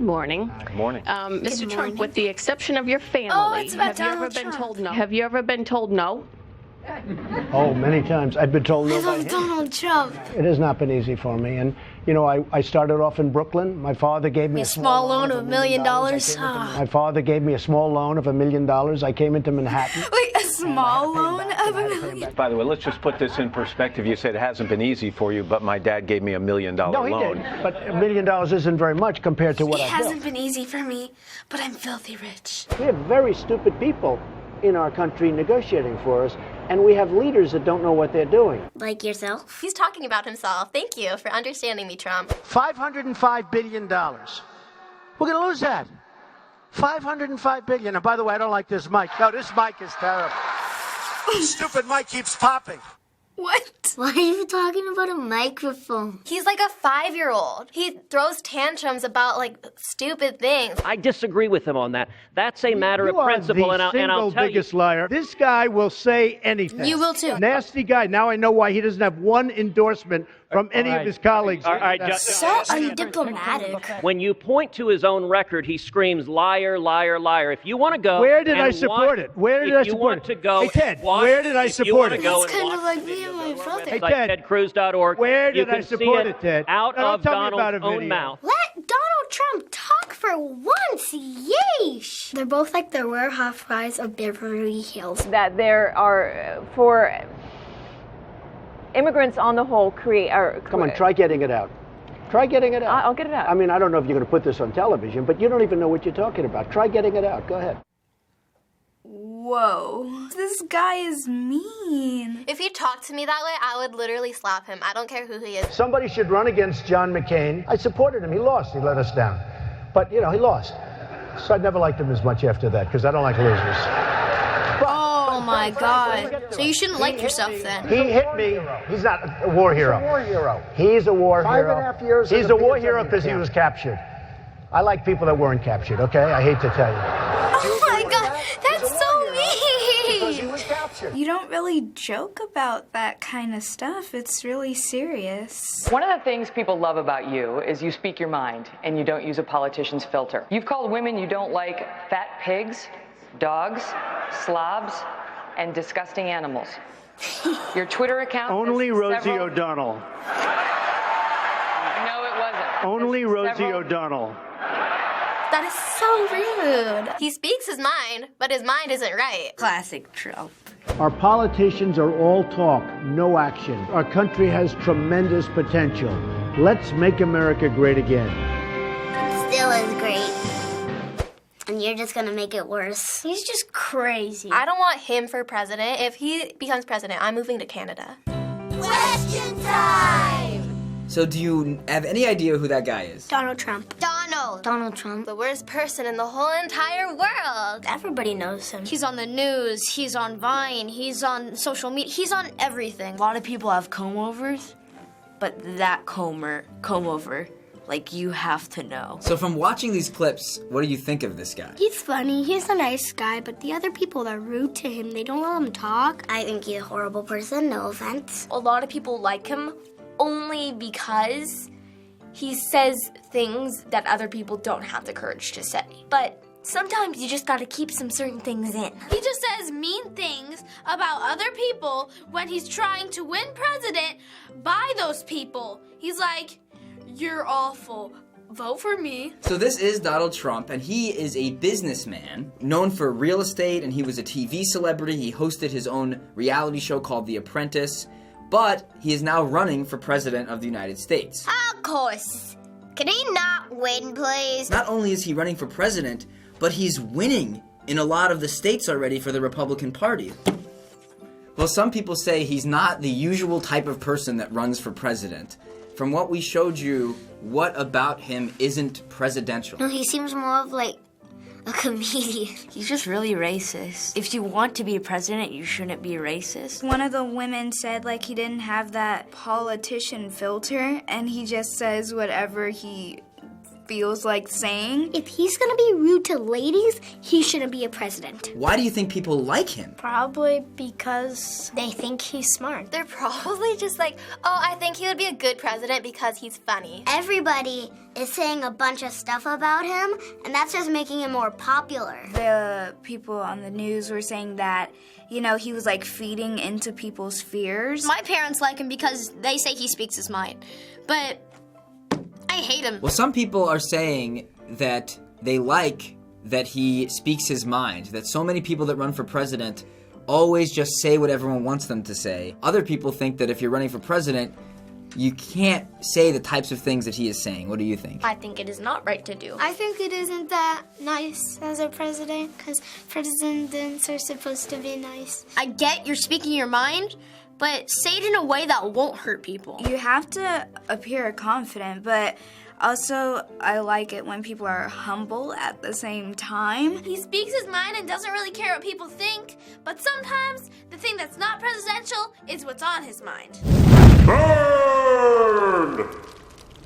morning. Good morning. Mr. Trump, with the exception of your family, it's about have you ever Donald been Trump. told no? Have you ever been told no? Oh, many times. I've been told no I by love him. Donald Trump. It has not been easy for me. And, you know, I started off in Brooklyn. My father gave me A small loan of $1 million. My father gave me a small loan of $1 million. I came into Manhattan. Wait, a small loan of $1 million? By the way, let's just put this in perspective. You said it hasn't been easy for you, but my dad gave me $1 million No, he loan. did. But $1 million isn't very much compared to what It I built. hasn't been easy for me, but I'm filthy rich. We have very stupid people in our country negotiating for us, and we have leaders that don't know what they're doing. Like yourself? He's talking about himself. Thank you for understanding me, Trump. $505 billion. We're going to lose that. $505 billion. And by the way, I don't like this mic. No, this mic is terrible. Stupid mic keeps popping. What? Why are you talking about a microphone? He's like a 5-year-old. He throws tantrums about, like, stupid things. I disagree with him on that. That's a matter of principle, and I'll tell you. biggest liar. This guy will say anything. You will too. Nasty guy. Now I know why he doesn't have one endorsement from any of his colleagues. All right, So undiplomatic. when you point to his own record, he screams, liar, liar, liar. If you want to go, Where did and I support watch- it? Where did I if you support want it? to go, Hey, Ted, watch- where did I if you support wanna it? go It's and kind of watch like me and my brother. Hey, website, Ted, tedcruz.org, where you did I can see support it, Ted? out Now, don't of tell me about Donald's a own video. mouth. Let Donald Trump talk for once, yeesh! They're both like the Real Housewives of Beverly Hills. That there are, for immigrants on the whole, Come on, try getting it out. Try getting it out. I'll get it out. I mean, I don't know if you're going to put this on television, but you don't even know what you're talking about. Try getting it out. Go ahead. Whoa, this guy is mean. If he talked to me that way, I would literally slap him. I don't care who he is. Somebody should run against John McCain. I supported him. He lost. He let us down. But, you know, he lost. So I never liked him as much after that because I don't like losers. Oh my god. So you shouldn't like yourself then. He hit me. He's not a war hero. He's a war hero. He's a war hero. 5.5 years. He's a war hero because he was captured. I like people that weren't captured, okay? I hate to tell you. Oh my god, that's so Because he mean! was captured. You don't really joke about that kind of stuff. It's really serious. One of the things people love about you is you speak your mind and you don't use a politician's filter. You've called women you don't like fat pigs, dogs, slobs, and disgusting animals. Your Twitter account Only has Rosie several- O'Donnell. No, it wasn't. Only There's Rosie several- O'Donnell. That is so rude. He speaks his mind, but his mind isn't right. Classic Trump. Our politicians are all talk, no action. Our country has tremendous potential. Let's make America great again. Still is great. And you're just gonna make it worse. He's just crazy. I don't want him for president. If he becomes president, I'm moving to Canada. Question time! So do you have any idea who that guy is? Donald Trump. Donald Trump. The worst person in the whole entire world. Everybody knows him. He's on the news, he's on Vine, he's on social media, he's on everything. A lot of people have comb-overs, but that comb-over, like, you have to know. So from watching these clips, what do you think of this guy? He's funny, he's a nice guy, but the other people are rude to him. They don't let him talk. I think he's a horrible person, no offense. A lot of people like him only because he says things that other people don't have the courage to say. But sometimes you just gotta keep some certain things in. He just says mean things about other people when he's trying to win president by those people. He's like, you're awful. Vote for me. So this is Donald Trump, and he is a businessman known for real estate, and he was a TV celebrity. He hosted his own reality show called The Apprentice, but he is now running for president of the United States. Of course. Can he not win, please? Not only is he running for president, but he's winning in a lot of the states already for the Republican Party. Well, some people say he's not the usual type of person that runs for president. From what we showed you, what about him isn't presidential? No, he seems more of like a comedian. He's just really racist. If you want to be president, you shouldn't be racist. One of the women said, like, he didn't have that politician filter, and he just says whatever he feels like saying. If he's gonna be rude to ladies, he shouldn't be a president. Why do you think people like him? Probably because they think he's smart. They're probably just like, oh, I think he would be a good president because he's funny. Everybody is saying a bunch of stuff about him, and that's just making him more popular. The people on the news were saying that, you know, he was like feeding into people's fears. My parents like him because they say he speaks his mind. But I hate him. Well, some people are saying that they like that he speaks his mind, that so many people that run for president always just say what everyone wants them to say. Other people think that if you're running for president, you can't say the types of things that he is saying. What do you think? I think it is not right to do. I think it isn't that nice as a president, because presidents are supposed to be nice. I get you're speaking your mind, but say it in a way that won't hurt people. You have to appear confident, but also I like it when people are humble at the same time. He speaks his mind and doesn't really care what people think, but sometimes the thing that's not presidential is what's on his mind.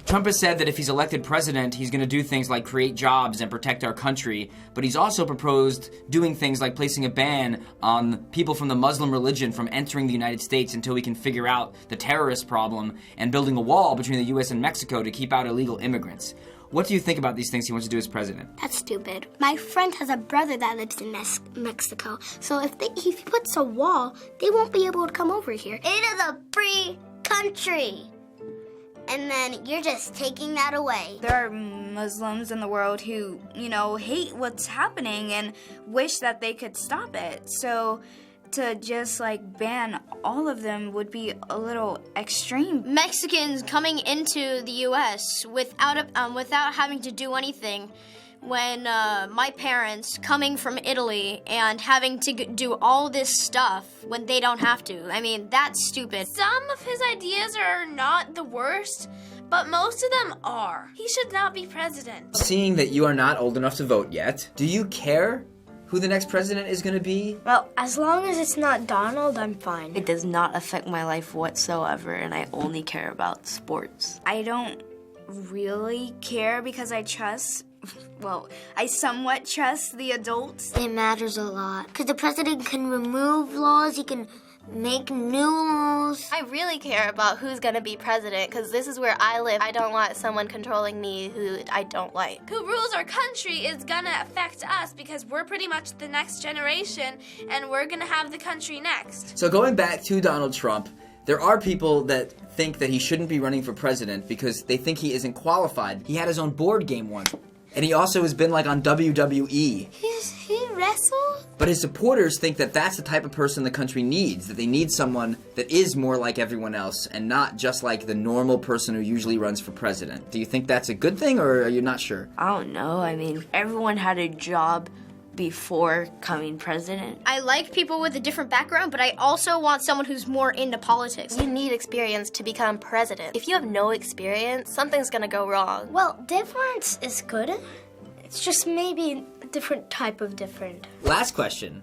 Trump has said that if he's elected president, he's going to do things like create jobs and protect our country, but he's also proposed doing things like placing a ban on people from the Muslim religion from entering the United States until we can figure out the terrorist problem, and building a wall between the U.S. and Mexico to keep out illegal immigrants. What do you think about these things he wants to do as president? That's stupid. My friend has a brother that lives in Mexico, so if he puts a wall, they won't be able to come over here. It is a free country. And then you're just taking that away. There are Muslims in the world who, you know, hate what's happening and wish that they could stop it. So to just like ban all of them would be a little extreme. Mexicans coming into the U.S. without having to do anything. When my parents coming from Italy and having to do all this stuff when they don't have to. I mean, that's stupid. Some of his ideas are not the worst, but most of them are. He should not be president. Seeing that you are not old enough to vote yet, do you care who the next president is going to be? Well, as long as it's not Donald, I'm fine. It does not affect my life whatsoever, and I only care about sports. I don't really care because I somewhat trust the adults. It matters a lot. Because the president can remove laws, he can make new laws. I really care about who's gonna be president because this is where I live. I don't want someone controlling me who I don't like. Who rules our country is gonna affect us because we're pretty much the next generation and we're gonna have the country next. So going back to Donald Trump, there are people that think that he shouldn't be running for president because they think he isn't qualified. He had his own board game once. And he also has been like on WWE. He wrestled? But his supporters think that that's the type of person the country needs, that they need someone that is more like everyone else and not just like the normal person who usually runs for president. Do you think that's a good thing, or are you not sure? I don't know. I mean, everyone had a job before coming president. I like people with a different background, but I also want someone who's more into politics. You need experience to become president. If you have no experience, something's gonna go wrong. Well, difference is good. It's just maybe a different type of different. Last question.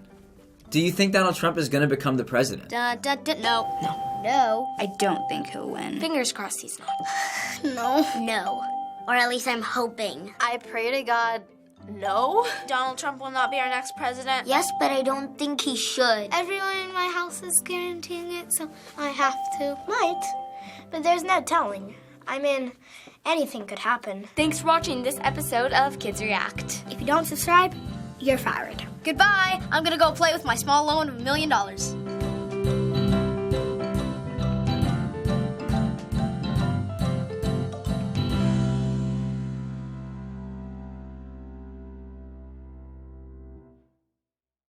Do you think Donald Trump is going to become the president? No. No. I don't think he'll win. Fingers crossed he's not. No. Or at least I'm hoping. I pray to God, no. Donald Trump will not be our next president. Yes, but I don't think he should. Everyone in my house is guaranteeing it, so I have to. Might, but there's no telling. I mean, anything could happen. Thanks for watching this episode of Kids React. If you don't subscribe, you're fired. Goodbye. I'm gonna go play with my small loan of $1 million.